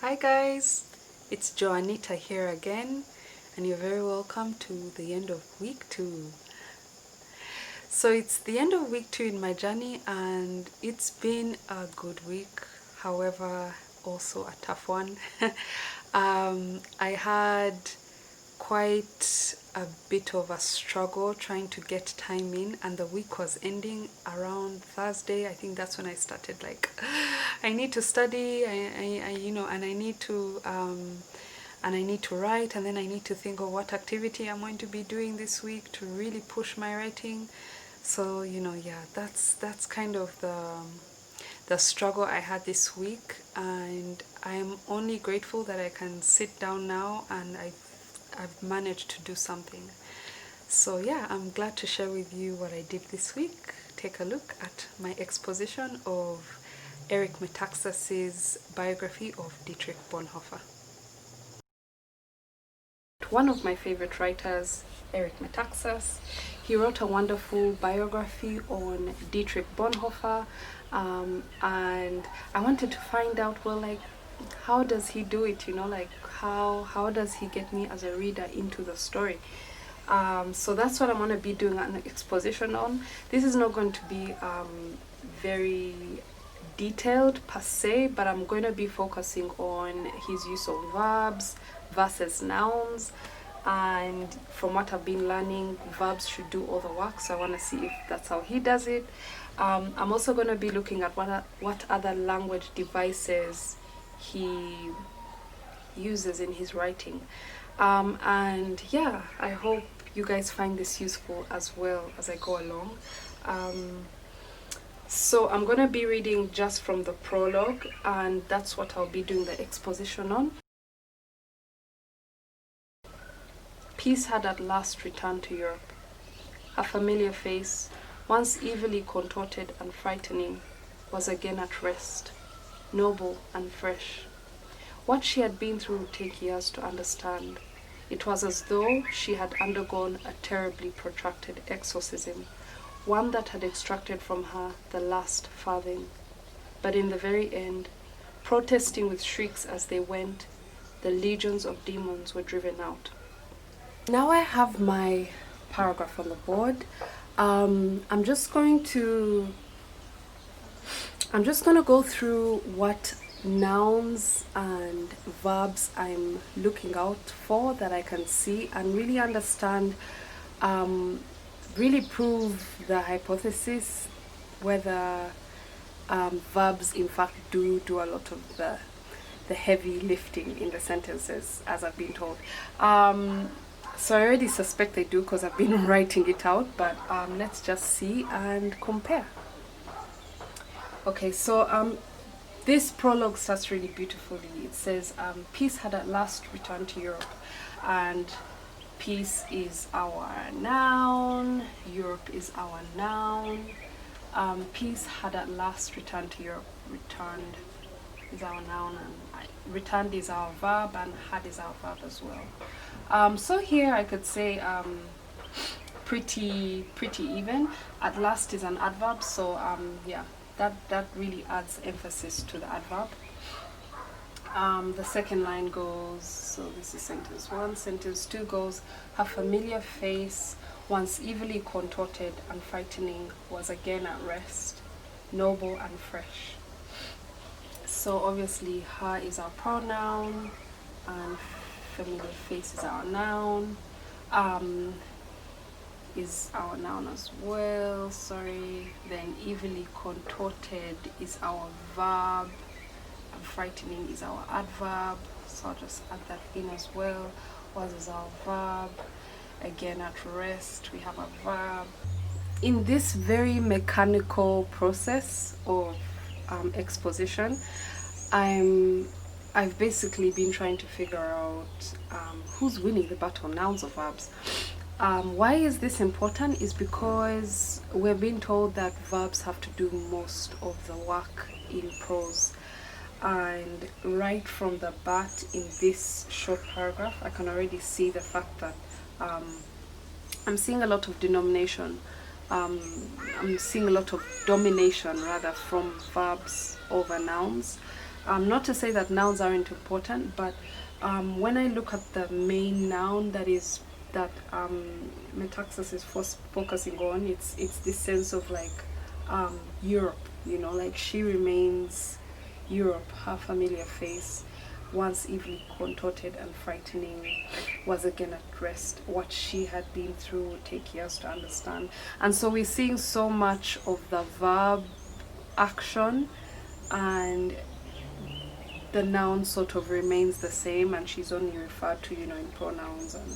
Hi guys, it's Joanita here again, and you're very welcome to the end of week 2. So it's the end of week 2 in my journey, and it's been a good week, however also a tough one. I had quite a bit of a struggle trying to get time in, and the week was ending around Thursday. I think that's when I started like I need to study, and I need to write, and then I need to think of what activity I'm going to be doing this week to really push my writing. So yeah, that's kind of the struggle I had this week, and I'm only grateful that I can sit down now and I've managed to do something. So yeah, I'm glad to share with you what I did this week. Take a look at my exposition of Eric Metaxas's biography of Dietrich Bonhoeffer. One of my favorite writers, Eric Metaxas, he wrote a wonderful biography on Dietrich Bonhoeffer, and I wanted to find out, well, like, how does he do it, like how does he get me as a reader into the story. So that's what I'm going to be doing an exposition on. This is not going to be very detailed per se, but I'm going to be focusing on his use of verbs versus nouns, and from what I've been learning, verbs should do all the work, so I want to see if that's how he does it. I'm also going to be looking at what other language devices he uses in his writing, and yeah, I hope you guys find this useful as well as I go along. So I'm going to be reading just from the prologue, and that's what I'll be doing the exposition on. Peace had at last returned to Europe. A familiar face, once evilly contorted and frightening, was again at rest, noble and fresh. What she had been through would take years to understand. It was as though she had undergone a terribly protracted exorcism, one that had extracted from her the last farthing. But in the very end, protesting with shrieks as they went, the legions of demons were driven out. Now I have my paragraph on the board. I'm just going to go through what nouns and verbs I'm looking out for that I can see and really understand, really prove the hypothesis whether verbs in fact do a lot of the heavy lifting in the sentences, as I've been told. So I already suspect they do because I've been writing it out, but let's just see and compare. Okay, so this prologue starts really beautifully. It says, peace had at last returned to Europe, and peace is our noun, Europe is our noun. Peace had at last returned to Europe. Returned is our noun, and returned is our verb, and had is our verb as well. So here I could say pretty even. At last is an adverb, so yeah, that really adds emphasis to the adverb. The second line goes, so this is sentence 1. Sentence 2 goes, her familiar face, once evilly contorted and frightening, was again at rest, noble and fresh. So obviously her is our pronoun, and familiar face is our noun, is our noun as well, sorry. Then evilly contorted is our verb, and frightening is our adverb, so I'll just add that in as well. Was is our verb, again at rest we have a verb. In this very mechanical process of exposition, I've basically been trying to figure out who's winning the battle, nouns or verbs. Why is this important is because we're being told that verbs have to do most of the work in prose, and right from the bat in this short paragraph I can already see the fact that I'm seeing a lot of denomination. I'm seeing a lot of domination rather from verbs over nouns. Not to say that nouns aren't important, but when I look at the main noun that Metaxas is focusing on, it's this sense of like Europe, you know, like she remains Europe, her familiar face, once evilly contorted and frightening, was again at rest. What she had been through would take years to understand. And so we're seeing so much of the verb action, and the noun sort of remains the same, and she's only referred to, you know, in pronouns and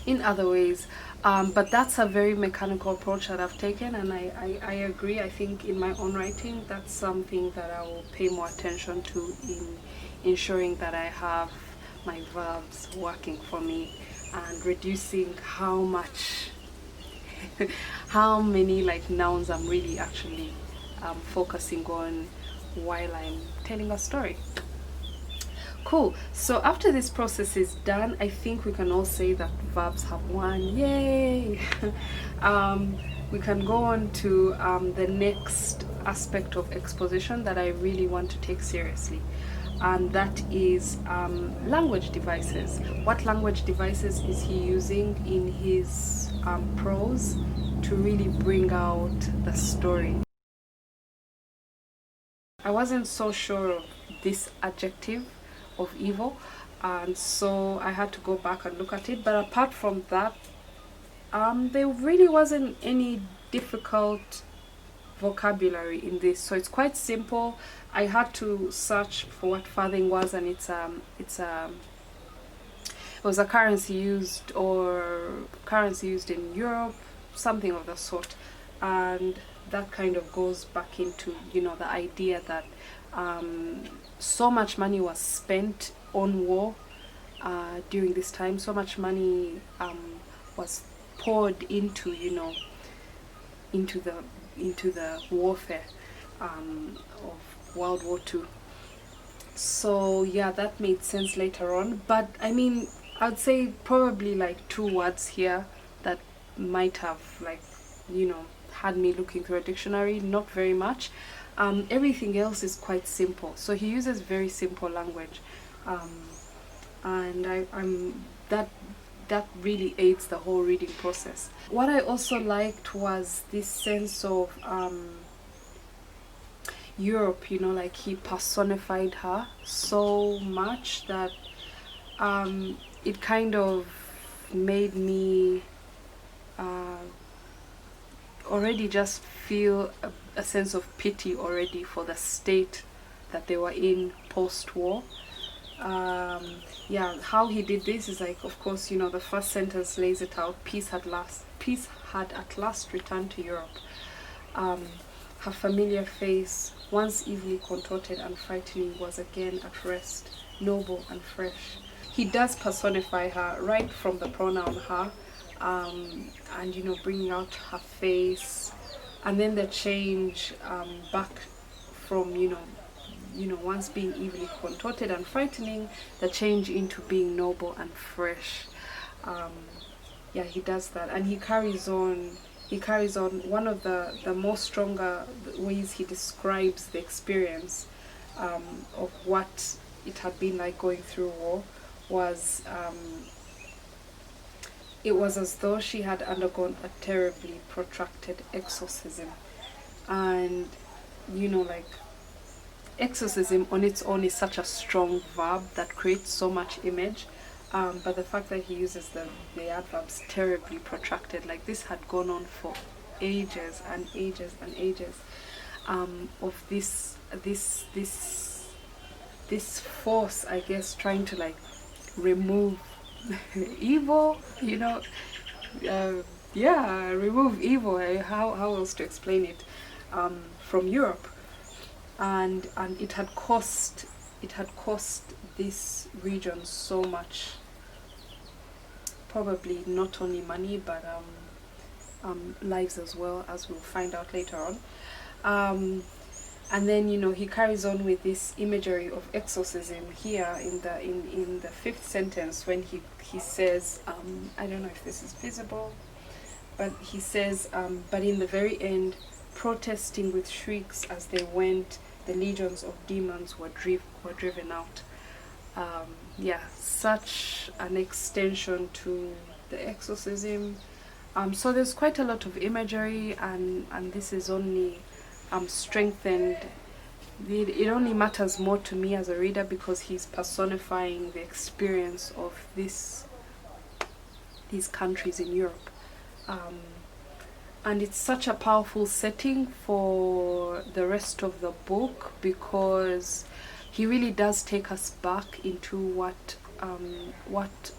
in other ways. But that's a very mechanical approach that I've taken, and I agree. I think in my own writing, that's something that I will pay more attention to in ensuring that I have my verbs working for me, and reducing how much how many like nouns I'm really actually focusing on while I'm telling a story. Cool. So after this process is done, I think we can all say that verbs have won. Yay! We can go on to the next aspect of exposition that I really want to take seriously, and that is language devices. What language devices is he using in his prose to really bring out the story? I wasn't so sure of this adjective of evil, and so I had to go back and look at it. But apart from that, there really wasn't any difficult vocabulary in this, so it's quite simple. I had to search for what farthing was, and it was a currency used in Europe, something of the sort, and that kind of goes back into, you know, the idea that so much money was spent on war during this time. So much money was poured into, you know, into the warfare of World War II. So yeah, that made sense later on. But I mean, I'd say probably like 2 words here that might have, like, you know, had me looking through a dictionary. Not very much. Everything else is quite simple. So he uses very simple language, and I'm that really aids the whole reading process. What I also liked was this sense of Europe, you know, like he personified her so much that it kind of made me already just feel a sense of pity already for the state that they were in post-war. Yeah, how he did this is like, of course, you know, the first sentence lays it out. Peace had at last returned to Europe. Her familiar face, once evilly contorted and frightening, was again at rest, noble and fresh. He does personify her right from the pronoun her, and, you know, bringing out her face, and then the change back from, you know, once being evilly contorted and frightening, the change into being noble and fresh. Yeah, he does that, and he carries on. One of the most stronger ways he describes the experience of what it had been like going through war was it was as though she had undergone a terribly protracted exorcism. And, you know, like, exorcism on its own is such a strong verb that creates so much image, but the fact that he uses the adverbs terribly protracted, like this had gone on for ages and ages and ages, of this force, I guess, trying to like remove evil, you know, yeah, remove evil. How else to explain it, from Europe, and it had cost this region so much, probably not only money but lives as well, as we'll find out later on. And then, you know, he carries on with this imagery of exorcism here in the 5th sentence, when he says, I don't know if this is visible, but he says, but in the very end, protesting with shrieks as they went, the legions of demons were driven out. Yeah, such an extension to the exorcism. So there's quite a lot of imagery, and this is only strengthened. It only matters more to me as a reader because he's personifying the experience of these countries in Europe. And it's such a powerful setting for the rest of the book because he really does take us back into what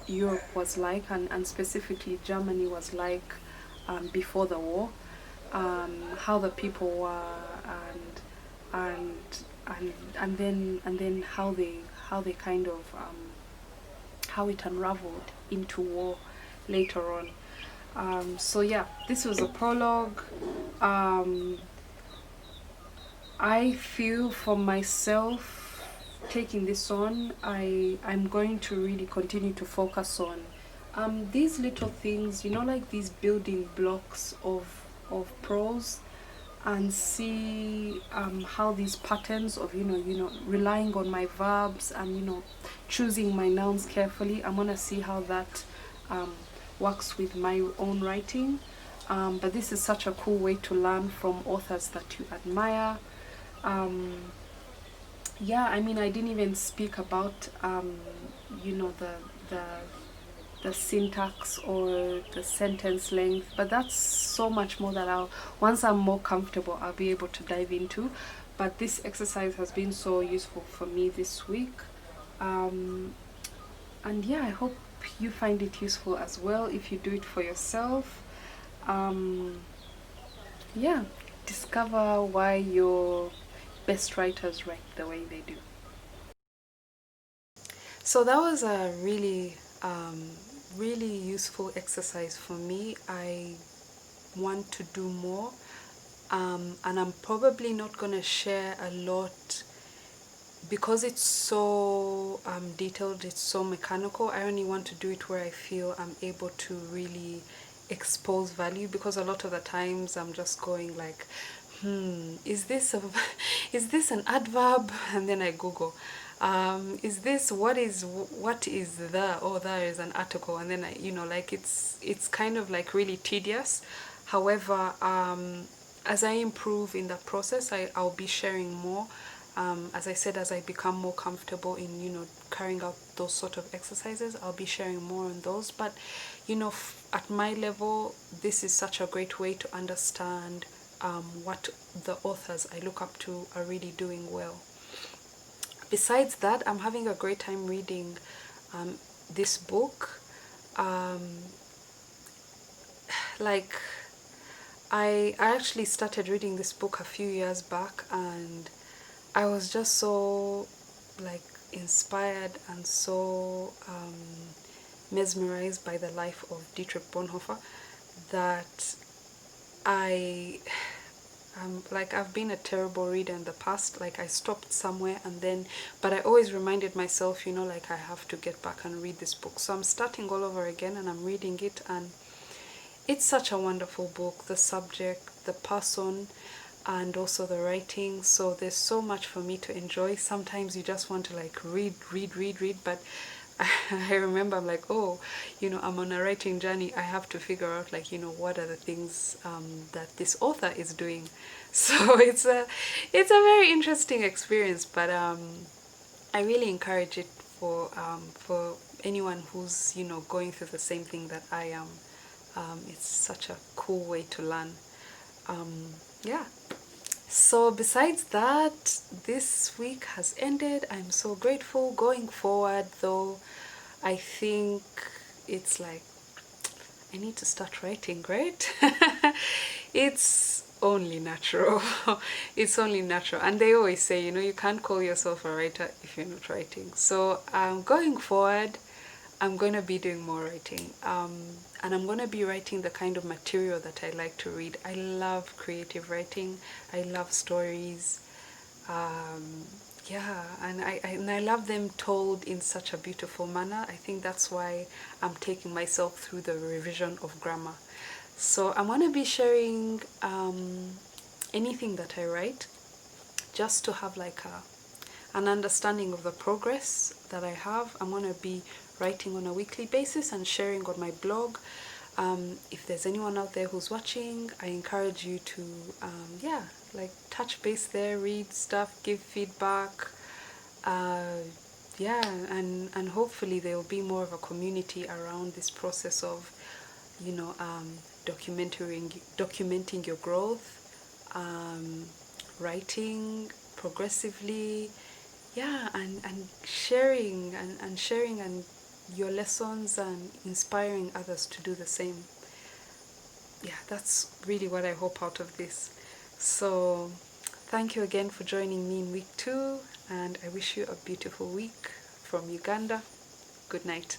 Europe was like, and specifically Germany was like before the war, how the people were, and then how they kind of how it unraveled into war later on. So yeah, this was a prologue. I feel for myself taking this on, I'm going to really continue to focus on these little things, you know, like these building blocks of prose, and see how these patterns of you know relying on my verbs and choosing my nouns carefully. I'm gonna see how that works with my own writing. But this is such a cool way to learn from authors that you admire. Yeah, I mean, I didn't even speak about the syntax or the sentence length, but that's so much more that once I'm more comfortable, I'll be able to dive into. But this exercise has been so useful for me this week, and yeah, I hope you find it useful as well if you do it for yourself. Yeah, discover why your best writers write the way they do. So that was a really useful exercise for me. I want to do more, and I'm probably not going to share a lot because it's so detailed, it's so mechanical. I only want to do it where I feel I'm able to really expose value, because a lot of the times I'm just going like, is this an adverb? And then I Google, is this, what is the, or there is an article, and then I, like it's kind of like really tedious. However, as I improve in the process, I'll be sharing more. As I said, as I become more comfortable in carrying out those sort of exercises, I'll be sharing more on those. But at my level, this is such a great way to understand what the authors I look up to are really doing well. Besides that, I'm having a great time reading this book. Like, I actually started reading this book a few years back, and I was just so like inspired and so mesmerized by the life of Dietrich Bonhoeffer that I've been a terrible reader in the past. Like, I stopped somewhere, and then, but I always reminded myself, like, I have to get back and read this book. So I'm starting all over again, and I'm reading it, and it's such a wonderful book. The subject, the person, and also the writing. So there's so much for me to enjoy. Sometimes you just want to like read, but I remember I'm like, oh, I'm on a writing journey. I have to figure out like, what are the things that this author is doing. So it's a very interesting experience, but I really encourage it for anyone who's going through the same thing that I am. It's such a cool way to learn. Yeah. So besides that, this week has ended. I'm so grateful. Going forward though, I think it's like I need to start writing, right? It's only natural. It's only natural. And they always say, you can't call yourself a writer if you're not writing. So going forward, I'm going to be doing more writing. And I'm going to be writing the kind of material that I like to read. I love creative writing. I love stories. Yeah, and I love them told in such a beautiful manner. I think that's why I'm taking myself through the revision of grammar. So I'm going to be sharing anything that I write, just to have like an understanding of the progress that I have. I'm going to be writing on a weekly basis and sharing on my blog. If there's anyone out there who's watching, I encourage you to yeah, like touch base there, read stuff, give feedback. Yeah, and hopefully there will be more of a community around this process of, you know, documenting your growth, writing progressively, yeah, and sharing and your lessons and inspiring others to do the same. Yeah, that's really what I hope out of this. So thank you again for joining me in week 2, and I wish you a beautiful week from Uganda. Good night.